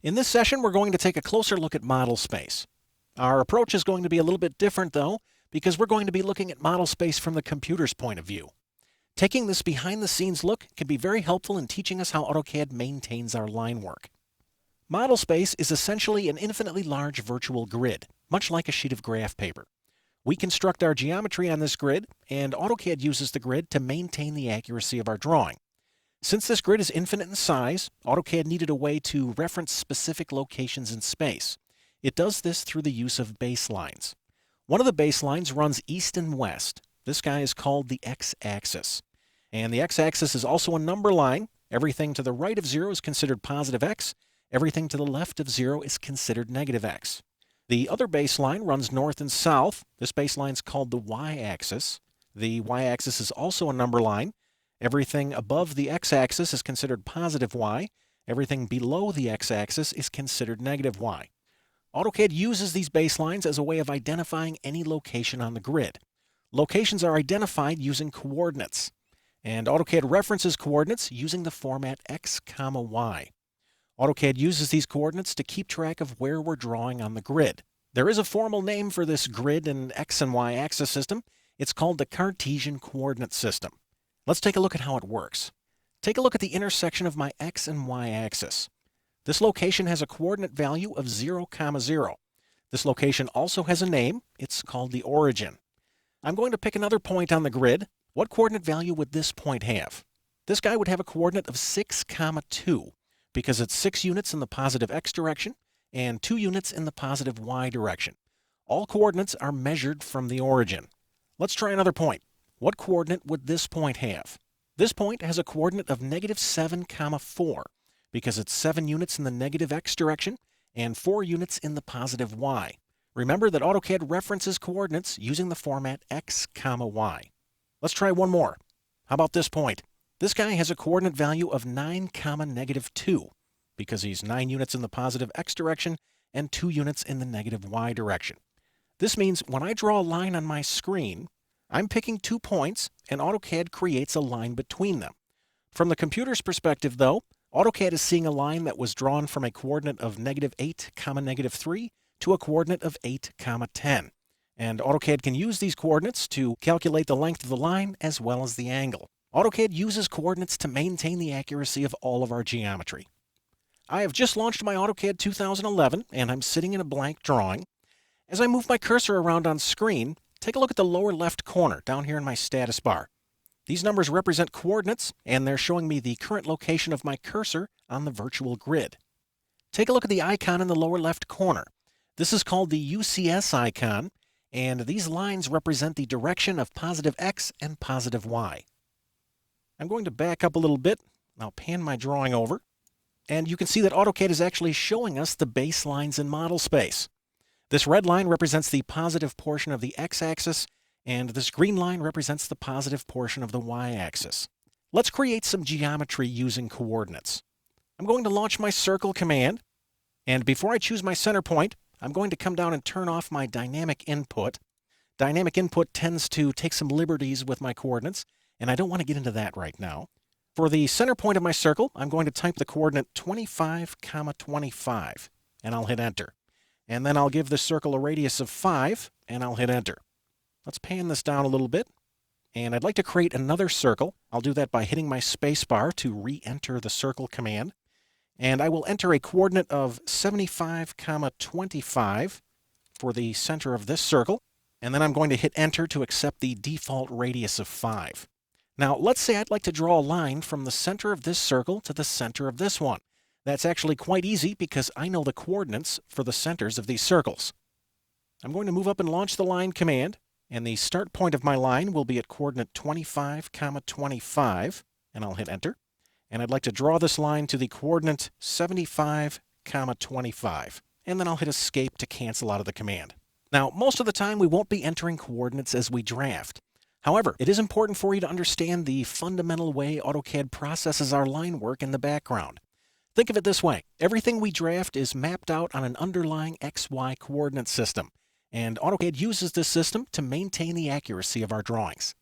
In this session, we're going to take a closer look at model space. Our approach is going to be a little bit different, though, because we're going to be looking at model space from the computer's point of view. Taking this behind-the-scenes look can be very helpful in teaching us how AutoCAD maintains our line work. Model space is essentially an infinitely large virtual grid, much like a sheet of graph paper. We construct our geometry on this grid, and AutoCAD uses the grid to maintain the accuracy of our drawing. Since this grid is infinite in size, AutoCAD needed a way to reference specific locations in space. It does this through the use of baselines. One of the baselines runs east and west. This guy is called the x-axis. And the x-axis is also a number line. Everything to the right of 0 is considered positive x. Everything to the left of 0 is considered negative x. The other baseline runs north and south. This baseline is called the y-axis. The y-axis is also a number line. Everything above the x-axis is considered positive y. Everything below the x-axis is considered negative y. AutoCAD uses these baselines as a way of identifying any location on the grid. Locations are identified using coordinates, and AutoCAD references coordinates using the format x, y. AutoCAD uses these coordinates to keep track of where we're drawing on the grid. There is a formal name for this grid and x and y axis system. It's called the Cartesian coordinate system. Let's take a look at how it works. Take a look at the intersection of my x and y axis. This location has a coordinate value of 0, 0. This location also has a name. It's called the origin. I'm going to pick another point on the grid. What coordinate value would this point have? This guy would have a coordinate of 6, 2, because it's 6 units in the positive x direction and 2 units in the positive y direction. All coordinates are measured from the origin. Let's try another point. What coordinate would this point have? This point has a coordinate of -7, 4, because it's 7 units in the negative x direction and 4 units in the positive y. Remember that AutoCAD references coordinates using the format x, y. Let's try one more. How about this point? This guy has a coordinate value of 9, -2, because he's 9 units in the positive x direction and 2 units in the negative y direction. This means when I draw a line on my screen, I'm picking 2 points, and AutoCAD creates a line between them. From the computer's perspective, though, AutoCAD is seeing a line that was drawn from a coordinate of -8, -3 to a coordinate of 8, 10. And AutoCAD can use these coordinates to calculate the length of the line as well as the angle. AutoCAD uses coordinates to maintain the accuracy of all of our geometry. I have just launched my AutoCAD 2011, and I'm sitting in a blank drawing. As I move my cursor around on screen, take a look at the lower left corner down here in my status bar. These numbers represent coordinates, and they're showing me the current location of my cursor on the virtual grid. Take a look at the icon in the lower left corner. This is called the UCS icon, and these lines represent the direction of positive x and positive y. I'm going to back up a little bit. I'll pan my drawing over, and you can see that AutoCAD is actually showing us the baselines in model space. This red line represents the positive portion of the x-axis, and this green line represents the positive portion of the y-axis. Let's create some geometry using coordinates. I'm going to launch my circle command, and before I choose my center point, I'm going to come down and turn off my dynamic input. Dynamic input tends to take some liberties with my coordinates, and I don't want to get into that right now. For the center point of my circle, I'm going to type the coordinate 25, 25, and I'll hit enter. And then I'll give the circle a radius of 5, and I'll hit enter. Let's pan this down a little bit, and I'd like to create another circle. I'll do that by hitting my space bar to re-enter the circle command. And I will enter a coordinate of 75, 25 for the center of this circle, and then I'm going to hit enter to accept the default radius of 5. Now, let's say I'd like to draw a line from the center of this circle to the center of this one. That's actually quite easy because I know the coordinates for the centers of these circles. I'm going to move up and launch the line command, and the start point of my line will be at coordinate 25, 25, and I'll hit enter. And I'd like to draw this line to the coordinate 75, 25, and then I'll hit escape to cancel out of the command. Now, most of the time we won't be entering coordinates as we draft. However, it is important for you to understand the fundamental way AutoCAD processes our line work in the background. Think of it this way. Everything we draft is mapped out on an underlying XY coordinate system, and AutoCAD uses this system to maintain the accuracy of our drawings.